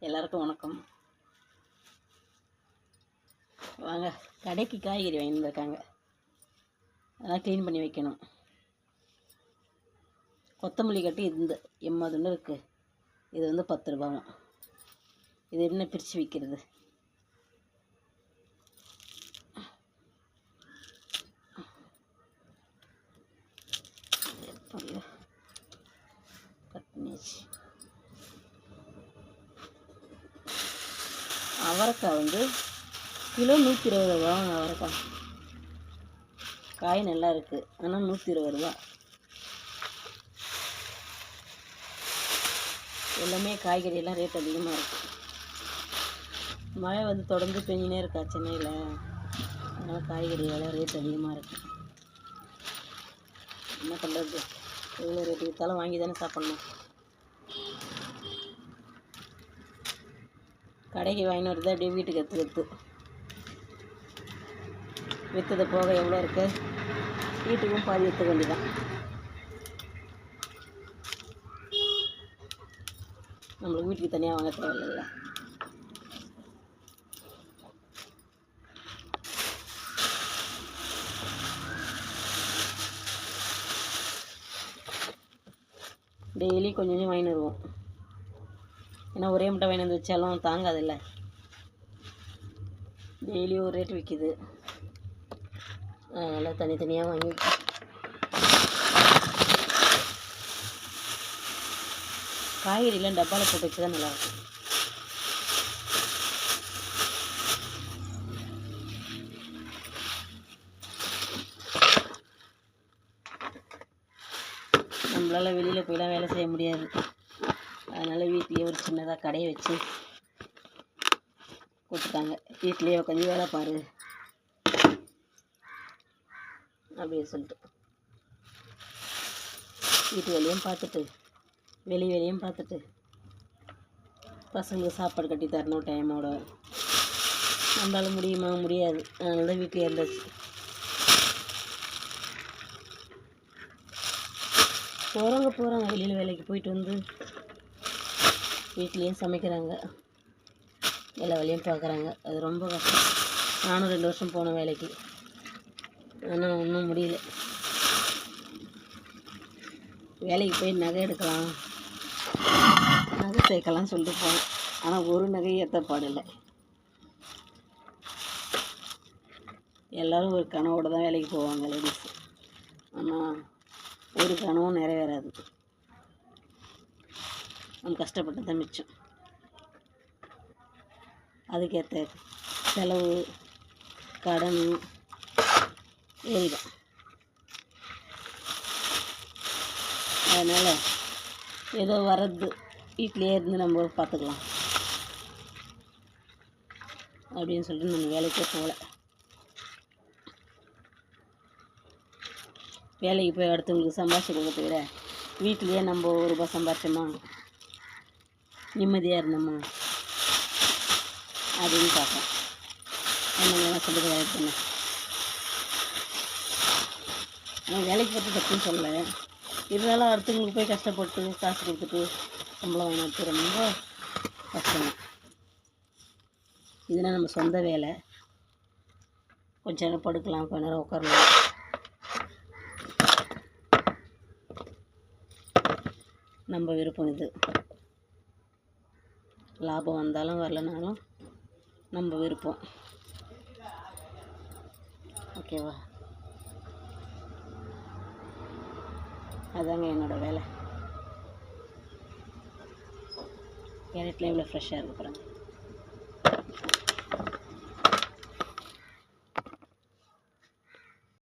எல்லாருக்கும் வணக்கம். வாங்க, கடைக்கு காய்கறி வாங்கி வந்திருக்காங்க, அதெல்லாம் க்ளீன் பண்ணி வைக்கணும். கொத்தமல்லி கட்டி இந்த 80 இருக்குது. இது வந்து 10 ரூபாவும். இது என்ன பிரித்து விற்கிறது? அவரைக்காய் வந்து கிலோ 120 ரூபா. அவரைக்காய் காய் நல்லா இருக்குது, ஆனால் 120 ரூபா. எல்லாமே காய்கறியெல்லாம் ரேட் அதிகமாக இருக்குது. மழை வந்து தொடர்ந்து பெஞ்சினே இருக்கா சென்னையில், அதனால் காய்கறி எல்லாம் ரேட் அதிகமாக இருக்குது. என்ன பண்ணுறது? எவ்வளோ ரேட்டு விற்றாலும் வாங்கி தானே சாப்பிட்ணும். கடைக்கு வாங்கின்னு வருது, அப்படியே வீட்டுக்கு எடுத்து விற்றது போக எவ்வளோ இருக்குது, வீட்டுக்கும் பாதி எடுத்துக்க வேண்டியதான். நம்மளுக்கு வீட்டுக்கு தனியாக வாங்க தேவையில்லை. டெய்லி கொஞ்சம் கொஞ்சம் வாங்கின்னு வருவோம், ஏன்னா ஒரே முட்டை வாங்கி வந்து வச்சாலும் தாங்காதில்ல. டெய்லி ஒரு ரேட் விற்கிது, அதனால் தனித்தனியாக வாங்கி காய்கறிலாம் டப்பாவில் போட்டு வச்சு தான் நல்லாயிருக்கும். நம்மளால் வெளியில் போயெலாம் வேலை செய்ய முடியாது, அதனால் வீட்லேயே ஒரு சின்னதாக கடையை வச்சு கொடுத்துட்டாங்க. வீட்லேயே உட்காந்து வேலை பாரு அப்படின்னு சொல்லிட்டு, வீட்டு வேலையும் பார்த்துட்டு வெளி வேலையும் பார்த்துட்டு பசங்களுக்கு சாப்பாடு கட்டி தரணும் டைமோட. நம்மளால முடியுமா? முடியாது. அதனால தான் வீட்டிலே இருந்தாச்சு. போகிறாங்க வெளியில் வேலைக்கு போயிட்டு வந்து வீட்லேயும் சமைக்கிறாங்க, எல்லா வேலையும் பார்க்குறாங்க. அது ரொம்ப கஷ்டம். நானும் 2 வருஷம் போனேன் வேலைக்கு, ஆனால் ஒன்றும் முடியல. வேலைக்கு போய் நகை எடுக்கலாம், நகை சேர்க்கலாம்னு சொல்லிட்டு போனேன், ஆனால் ஒரு நகை ஏற்றப்பாடில்லை. எல்லோரும் ஒரு கனவோடு தான் வேலைக்கு போவாங்க லேடிஸ், ஆனால் ஒரு கனவும் நிறைவேறாது. நம்ம கஷ்டப்பட்டு தான் மிச்சம். அதுக்கேற்ற செலவு கடன் ஏறிடும். அதனால் ஏதோ வர்றது வீட்டிலே இருந்து நம்ம பார்த்துக்கலாம் அப்படின்னு சொல்லிட்டு நம்ம வேலைக்கே போகல. வேலைக்கு போய் அடுத்தவங்களுக்கு சம்பாதிச்சு கொடுக்கறத விட வீட்டிலையே நம்ம 1 ரூபா சம்பாதிச்சோமா, நிம்மதியாக இருந்தோமா அப்படின்னு பார்ப்போம். என்ன சொல்கிறது வேலைக்கு தானே. ஆனால் வேலைக்கு பார்த்து தப்புன்னு சொல்லலை, இருந்தாலும் அடுத்தவங்களுக்கு போய் கஷ்டப்பட்டு காசு கொடுத்துட்டு சம்பளம் வாங்கிட்டு ரொம்ப கஷ்டம். இதுனால் நம்ம சொந்த வேலை, கொஞ்ச நேரம் படுக்கலாம், கொஞ்ச நேரம் உட்காரலாம். நம்ம விருப்பம் இது. லாபம் வந்தாலும் வரலனாலும் நம்ம விருப்பம். ஓகேவா? அதாங்க என்னோடய வேலை. கேரட்லாம் இவ்வளோ ஃப்ரெஷ்ஷாக இருக்குது பாருங்கள்.